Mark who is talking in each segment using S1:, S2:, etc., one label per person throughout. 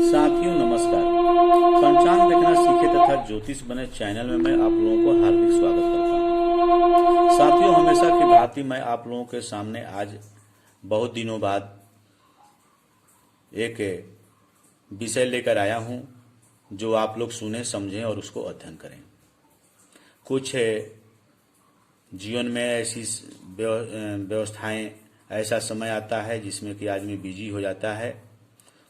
S1: साथियों नमस्कार। पंचांग देखना सीखे तथा ज्योतिष बने चैनल में मैं आप लोगों को हार्दिक स्वागत करता हूं। साथियों हमेशा की भांति मैं आप लोगों के सामने आज बहुत दिनों बाद एक विषय लेकर आया हूं जो आप लोग सुने समझें और उसको अध्ययन करें। कुछ जीवन में ऐसी व्यवस्थाएं, ऐसा समय आता है जिसमें कि आदमी बिजी हो जाता है।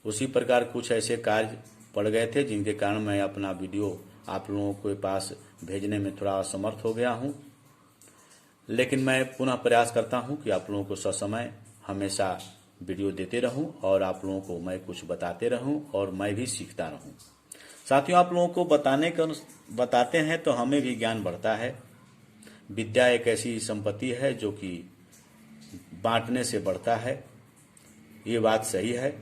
S1: उसी प्रकार कुछ ऐसे कार्य पड़ गए थे जिनके कारण मैं अपना वीडियो आप लोगों के पास भेजने में थोड़ा असमर्थ हो गया हूं। लेकिन मैं पुनः प्रयास करता हूं कि आप लोगों को ससमय हमेशा वीडियो देते रहूं और आप लोगों को मैं कुछ बताते रहूं और मैं भी सीखता रहूं। साथियों आप लोगों को बताते हैं तो हमें भी ज्ञान बढ़ता है। विद्या एक ऐसी संपत्ति है जो कि बांटने से बढ़ता है, ये बात सही है।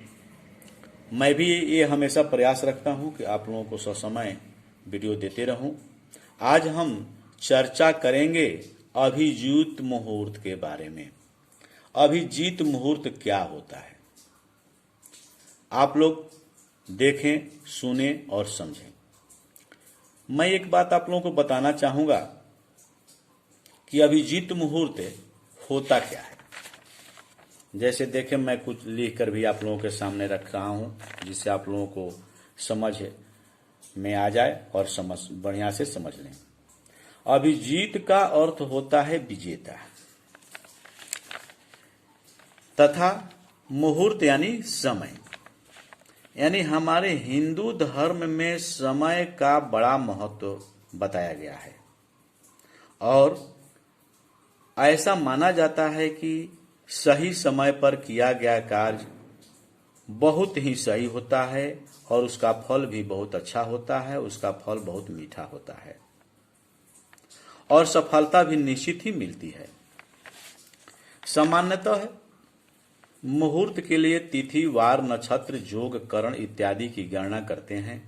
S1: मैं भी ये हमेशा प्रयास रखता हूं कि आप लोगों को ससमय वीडियो देते रहूं। आज हम चर्चा करेंगे अभिजीत मुहूर्त के बारे में। अभिजीत मुहूर्त क्या होता है, आप लोग देखें, सुने और समझें। मैं एक बात आप लोगों को बताना चाहूंगा कि अभिजीत मुहूर्त होता क्या है। जैसे देखें, मैं कुछ लिख कर भी आप लोगों के सामने रख रहा हूं जिससे आप लोगों को समझ में आ जाए और समझ बढ़िया से समझ लें। अभिजीत का अर्थ होता है विजेता तथा मुहूर्त यानी समय। यानी हमारे हिंदू धर्म में समय का बड़ा महत्व बताया गया है और ऐसा माना जाता है कि सही समय पर किया गया कार्य बहुत ही सही होता है और उसका फल भी बहुत अच्छा होता है, उसका फल बहुत मीठा होता है और सफलता भी निश्चित ही मिलती है। सामान्यतः मुहूर्त के लिए तिथि, वार, नक्षत्र, योग, करण इत्यादि की गणना करते हैं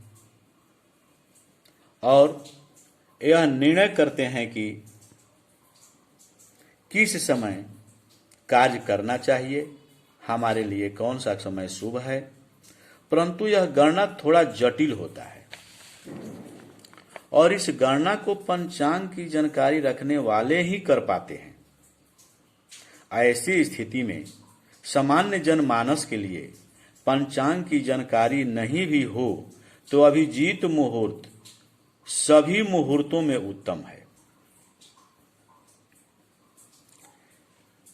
S1: और यह निर्णय करते हैं कि किस समय कार्य करना चाहिए, हमारे लिए कौन सा समय शुभ है। परंतु यह गणना थोड़ा जटिल होता है और इस गणना को पंचांग की जानकारी रखने वाले ही कर पाते हैं। ऐसी स्थिति में सामान्य जनमानस के लिए पंचांग की जानकारी नहीं भी हो तो अभिजीत मुहूर्त सभी मुहूर्तों में उत्तम है,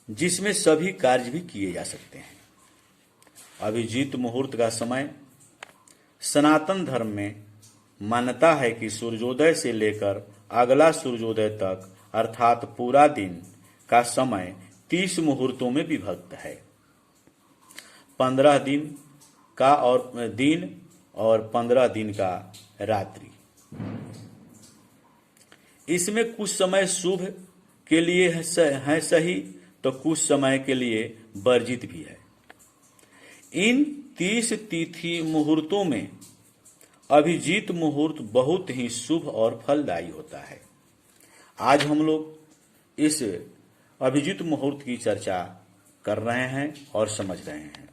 S1: जिसमें सभी कार्य भी किए जा सकते हैं। अभिजीत मुहूर्त का समय सनातन धर्म में मान्यता है कि सूर्योदय से लेकर अगला सूर्योदय तक अर्थात पूरा दिन का समय 30 मुहूर्तों में विभक्त है। 15 दिन का और दिन और 15 दिन का रात्रि। इसमें कुछ समय शुभ के लिए है सही तो कुछ समय के लिए वर्जित भी है। इन 30 तिथि मुहूर्तों में अभिजीत मुहूर्त बहुत ही शुभ और फलदायी होता है। आज हम लोग इस अभिजीत मुहूर्त की चर्चा कर रहे हैं और समझ रहे हैं।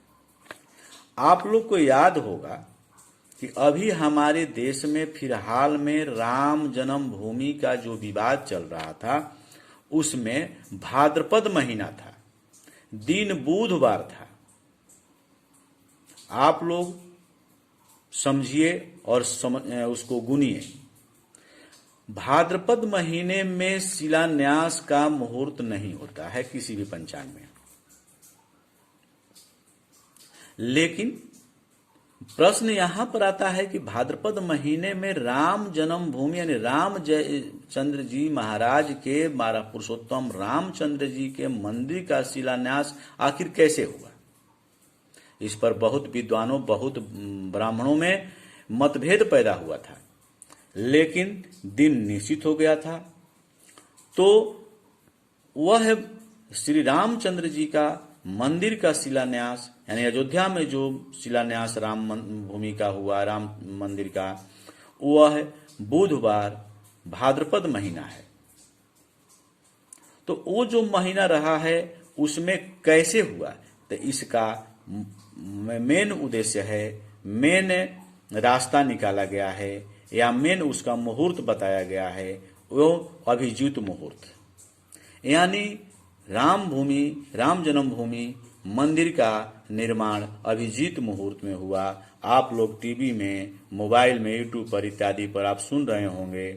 S1: आप लोग को याद होगा कि अभी हमारे देश में फिलहाल में राम जन्मभूमि का जो विवाद चल रहा था, उसमें भाद्रपद महीना था, दिन बुधवार था। आप लोग समझिए और उसको गुनिए। भाद्रपद महीने में शिलान्यास का मुहूर्त नहीं होता है किसी भी पंचांग में। लेकिन प्रश्न यहां पर आता है कि भाद्रपद महीने में राम जन्मभूमि यानी रामचंद्र जी महाराज के पुरुषोत्तम रामचंद्र जी के मंदिर का शिलान्यास आखिर कैसे हुआ। इस पर बहुत विद्वानों, बहुत ब्राह्मणों में मतभेद पैदा हुआ था, लेकिन दिन निश्चित हो गया था। तो वह श्री रामचंद्र जी का मंदिर का शिलान्यास यानी अयोध्या में जो शिलान्यास राम भूमि का हुआ, राम मंदिर का, वह बुधवार भाद्रपद महीना है। तो वो जो महीना रहा है उसमें कैसे हुआ, तो इसका मेन उद्देश्य है मेन रास्ता निकाला गया है या मेन उसका मुहूर्त बताया गया है, वो अभिजीत मुहूर्त, यानी राम जन्मभूमि मंदिर का निर्माण अभिजीत मुहूर्त में हुआ। आप लोग टीवी में, मोबाइल में, यूट्यूब पर इत्यादि पर आप सुन रहे होंगे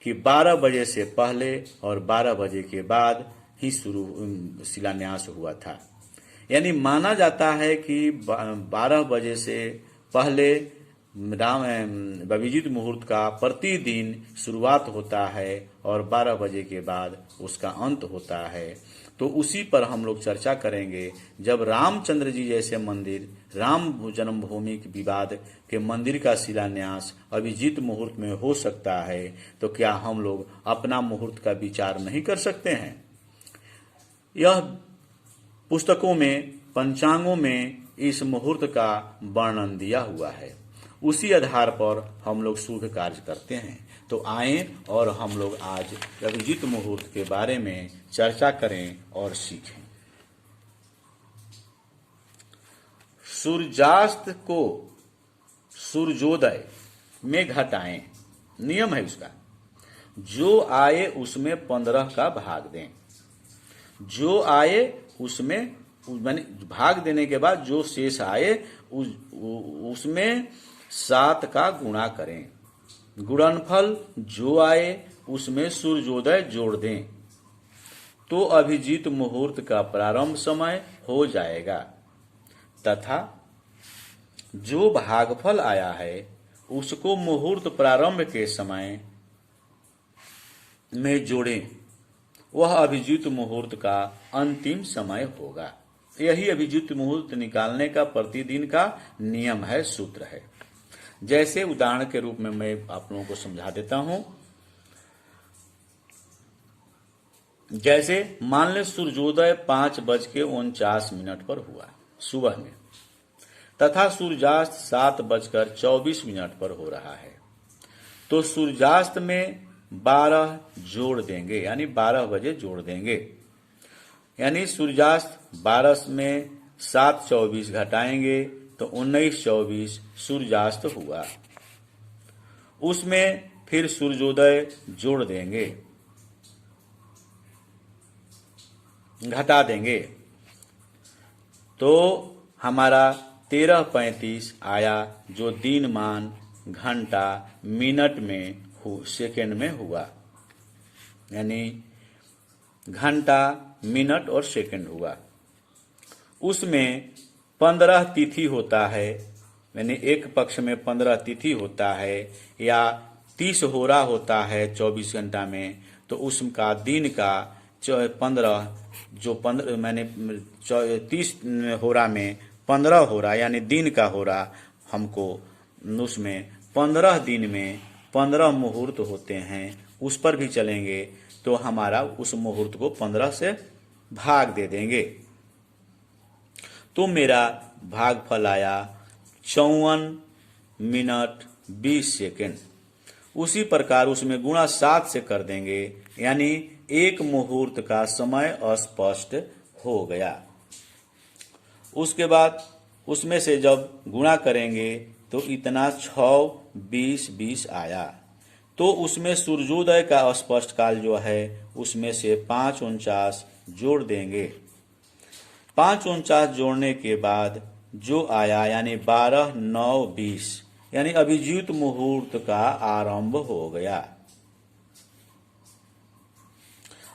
S1: कि 12 बजे से पहले और 12 बजे के बाद ही शिलान्यास हुआ था। यानी माना जाता है कि 12 बजे से पहले अभिजीत मुहूर्त का प्रतिदिन शुरुआत होता है और 12 बजे के बाद उसका अंत होता है। तो उसी पर हम लोग चर्चा करेंगे। जब रामचंद्र जी जैसे मंदिर, राम जन्मभूमि विवाद के मंदिर का शिलान्यास अभिजीत मुहूर्त में हो सकता है, तो क्या हम लोग अपना मुहूर्त का विचार नहीं कर सकते हैं? यह पुस्तकों में, पंचांगों में इस मुहूर्त का वर्णन दिया हुआ है। उसी आधार पर हम लोग शुभ कार्य करते हैं। तो आएं और हम लोग आज अभिजीत मुहूर्त के बारे में चर्चा करें और सीखें। सूर्यास्त को सूर्योदय में घटाएं, नियम है उसका। जो आए उसमें 15 का भाग दें। जो आए उसमें भाग देने के बाद जो शेष आए उसमें 7 का गुणा करें। गुणनफल जो आए उसमें सूर्योदय जोड़ दें तो अभिजीत मुहूर्त का प्रारंभ समय हो जाएगा, तथा जो भागफल आया है उसको मुहूर्त प्रारंभ के समय में जोड़ें, वह अभिजीत मुहूर्त का अंतिम समय होगा। यही अभिजीत मुहूर्त निकालने का प्रतिदिन का नियम है, सूत्र है। जैसे उदाहरण के रूप में मैं आप लोगों को समझा देता हूं। जैसे मान ले सूर्योदय 5:49 पर हुआ सुबह में, तथा सूर्यास्त 7:24 पर हो रहा है। तो सूर्यास्त में 12 जोड़ देंगे, यानी 12 बजे जोड़ देंगे। यानी सूर्यास्त 12 में 7:24 घटाएंगे तो 19:24 सूर्यास्त हुआ। उसमें फिर सूर्योदय जोड़ देंगे, घटा देंगे तो हमारा 13:35 आया, जो दिनमान घंटा मिनट में सेकंड में हुआ। यानी घंटा, मिनट और सेकंड हुआ। उसमें 15 तिथि होता है, यानी एक पक्ष में 15 तिथि होता है, या 30 होरा होता है 24 घंटा में। तो उसका दिन का 15 जो 15 मैंने 30 होरा में 15 होरा यानी दिन का होरा, हमको उसमें 15 दिन में 15 मुहूर्त होते हैं, उस पर भी चलेंगे तो हमारा उस मुहूर्त को 15 से भाग दे देंगे तो मेरा भागफल आया 54 मिनट 20 सेकेंड। उसी प्रकार उसमें गुणा 7 से कर देंगे, यानी एक मुहूर्त का समय अस्पष्ट हो गया। उसके बाद उसमें से जब गुणा करेंगे तो इतना 6, 20, 20 आया। तो उसमें सूर्योदय का अस्पष्ट काल जो है उसमें से 5:49 जोड़ देंगे। 5:49 जोड़ने के बाद जो आया यानी 12, 9, 20, यानी अभिजीत मुहूर्त का आरंभ हो गया।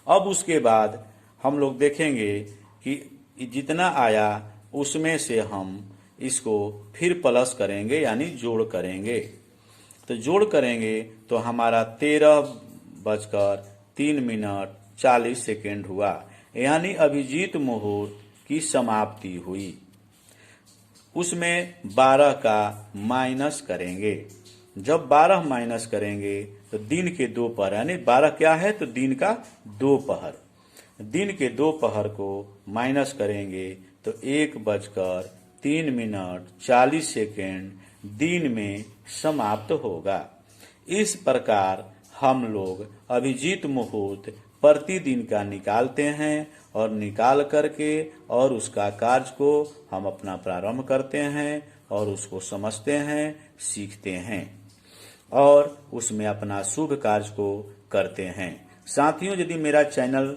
S1: अब उसके बाद हम लोग देखेंगे कि जितना आया उसमें से हम इसको फिर प्लस करेंगे, यानी जोड़ करेंगे। तो जोड़ करेंगे तो हमारा 13:03 हुआ, यानी अभिजीत मुहूर्त की समाप्ति हुई। उसमें 12 का माइनस करेंगे। जब 12 माइनस करेंगे तो दिन के 2 पहर, यानी 12 क्या है तो दिन का 2 पहर, दिन के 2 पहर को माइनस करेंगे तो 1:03 दिन में समाप्त होगा। इस प्रकार हम लोग अभिजीत मुहूर्त प्रतिदिन का निकालते हैं और निकाल करके और उसका कार्य को हम अपना प्रारंभ करते हैं और उसको समझते हैं, सीखते हैं और उसमें अपना शुभ कार्य को करते हैं। साथियों, यदि मेरा चैनल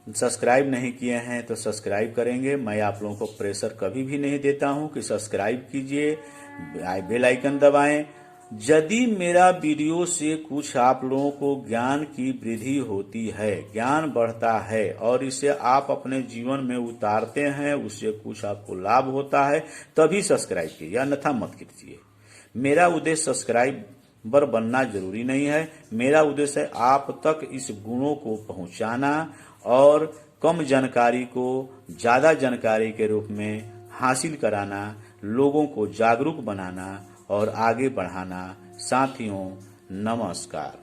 S1: सब्सक्राइब नहीं किए हैं तो सब्सक्राइब करेंगे। मैं आप लोगों को प्रेशर कभी भी नहीं देता हूं कि सब्सक्राइब कीजिए, बेल आइकन दबाएं। यदि मेरा वीडियो से कुछ आप लोगों को ज्ञान की वृद्धि होती है, ज्ञान बढ़ता है और इसे आप अपने जीवन में उतारते हैं, उससे कुछ आपको लाभ होता है, तभी सब्सक्राइब कीजिए, अन्यथा मत कीजिए। मेरा उद्देश्य सब्सक्राइबर बनना जरूरी नहीं है। मेरा उद्देश्य है आप तक इस गुणों को पहुंचाना और कम जानकारी को ज्यादा जानकारी के रूप में हासिल कराना, लोगों को जागरूक बनाना और आगे बढ़ाना। साथियों, नमस्कार।